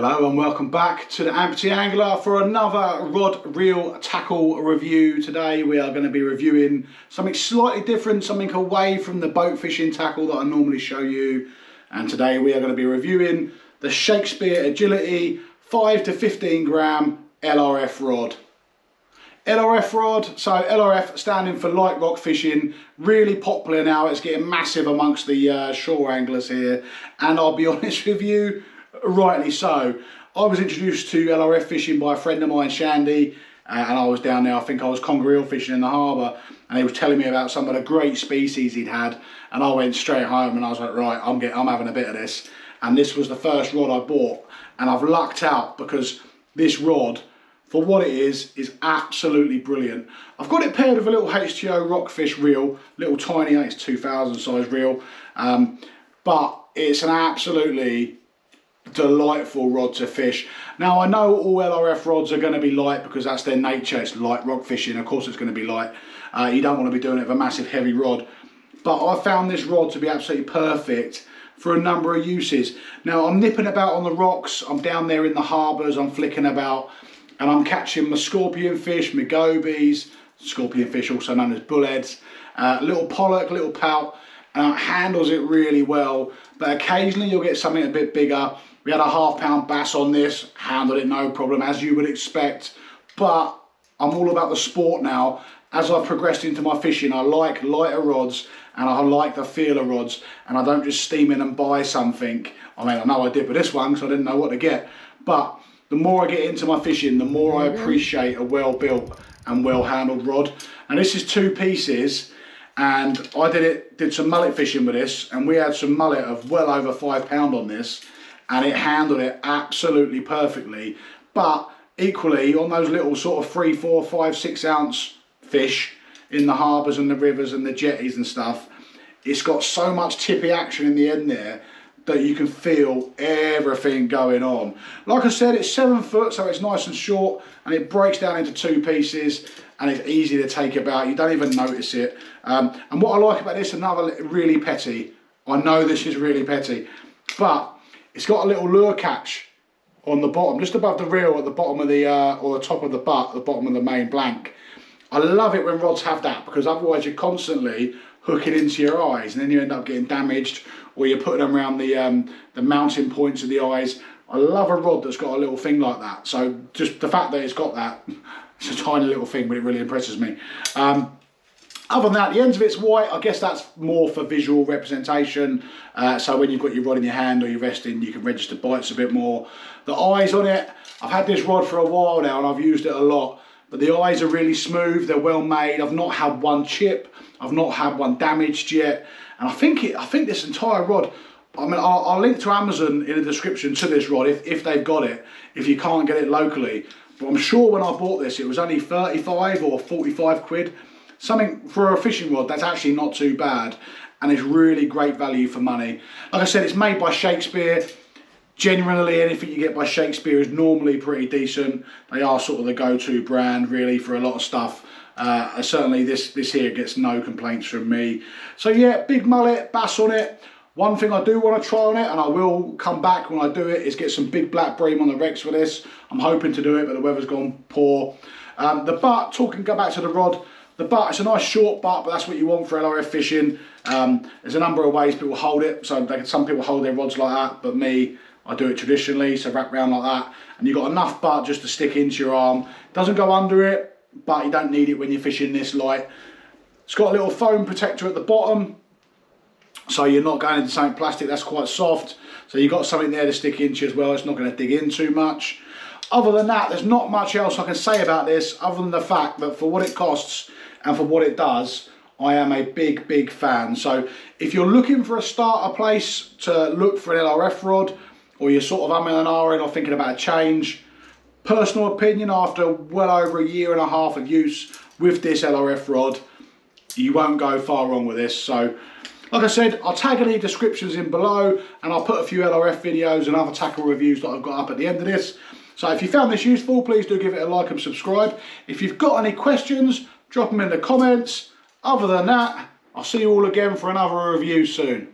Hello and welcome back to the Amputee Angler for another rod reel tackle review. Today we are going to be reviewing something slightly different, something away from the boat fishing tackle that I normally show you. And today we are going to be reviewing the Shakespeare Agility 5 to 15 gram LRF rod. LRF rod, so LRF standing for light rock fishing, really popular now. It's getting massive amongst the shore anglers here, and I'll be honest with you, rightly so. I was introduced to LRF fishing by a friend of mine, Shandy, and I was down there, I think I was conger eel fishing in the harbour, and he was telling me about some of the great species he'd had, and I went straight home and I was like, right, I'm having a bit of this. And this was the first rod I bought, and I've lucked out because this rod, for what it is absolutely brilliant. I've got it paired with a little H2O rockfish reel, little tiny, it's 2000 size reel, but it's an absolutely delightful rod to fish. Now I know all LRF rods are going to be light because that's their nature, it's light rock fishing, of course it's going to be light. You don't want to be doing it with a massive heavy rod, but I found this rod to be absolutely perfect for a number of uses. Now I'm nipping about on the rocks, I'm down there in the harbours, I'm flicking about, and I'm catching my scorpion fish, my gobies, scorpion fish also known as bullheads, little pollock, little pout, and it handles it really well. But occasionally you'll get something a bit bigger. We had a £1/2 pound bass on this, handled it no problem, as you would expect. But I'm all about the sport now. As I've progressed into my fishing, I like lighter rods and I like the feel of rods, and I don't just steam in and buy something. I mean, I know I did with this one because I didn't know what to get, but the more I get into my fishing, the more I appreciate a well-built and well-handled rod. And this is 2 pieces, and I did some mullet fishing with this, and we had some mullet of well over £5 on this, and it handled it absolutely perfectly. But equally, on those little sort of 3, 4, 5, 6 ounce fish in the harbours and the rivers and the jetties and stuff, it's got so much tippy action in the end there that you can feel everything going on. Like I said, it's 7 foot, so it's nice and short, and it breaks down into 2 pieces, and it's easy to take about. You don't even notice it. And what I like about this, another really petty, I know this is really petty, but it's got a little lure catch on the bottom, just above the reel at the bottom of the, or the top of the butt, the bottom of the main blank. I love it when rods have that, because otherwise you're constantly hooking into your eyes, and then you end up getting damaged, or you're putting them around the mounting points of the eyes. I love a rod that's got a little thing like that. So just the fact that it's got that, it's a tiny little thing, but it really impresses me. Other than that, the ends of it's white. I guess that's more for visual representation. So when you've got your rod in your hand or you're resting, you can register bites a bit more. The eyes on it, I've had this rod for a while now and I've used it a lot, but the eyes are really smooth, they're well made. I've not had one chip, I've not had one damaged yet. And I think this entire rod, I mean, I'll link to Amazon in the description to this rod if they've got it, if you can't get it locally. But I'm sure when I bought this, it was only 35 or 45 quid. Something for a fishing rod that's actually not too bad, and it's really great value for money. Like I said, it's made by Shakespeare. Generally, anything you get by Shakespeare is normally pretty decent. They are sort of the go-to brand, really, for a lot of stuff. Certainly this here gets no complaints from me. So yeah, big mullet, bass on it. One thing I do want to try on it, and I will come back when I do it, is get some big black bream on the Rex for this. I'm hoping to do it, but the weather's gone poor. The butt, go back to the rod. The butt, it's a nice short butt, but that's what you want for LRF fishing. There's a number of ways people hold it. So some people hold their rods like that, but me, I do it traditionally, so wrap around like that. And you've got enough butt just to stick into your arm. Doesn't go under it, but you don't need it when you're fishing this light. It's got a little foam protector at the bottom, so you're not going into something plastic that's quite soft. So you've got something there to stick into as well. It's not going to dig in too much. Other than that, there's not much else I can say about this other than the fact that for what it costs and for what it does, I am a big fan. So if you're looking for a starter place to look for an LRF rod, or you're sort of umming and ahhing or thinking about a change, personal opinion, after well over 1.5 years of use with this LRF rod, you won't go far wrong with this. So like I said, I'll tag any descriptions in below, and I'll put a few LRF videos and other tackle reviews that I've got up at the end of this. So if you found this useful, please do give it a like and subscribe. If you've got any questions, drop them in the comments. Other than that, I'll see you all again for another review soon.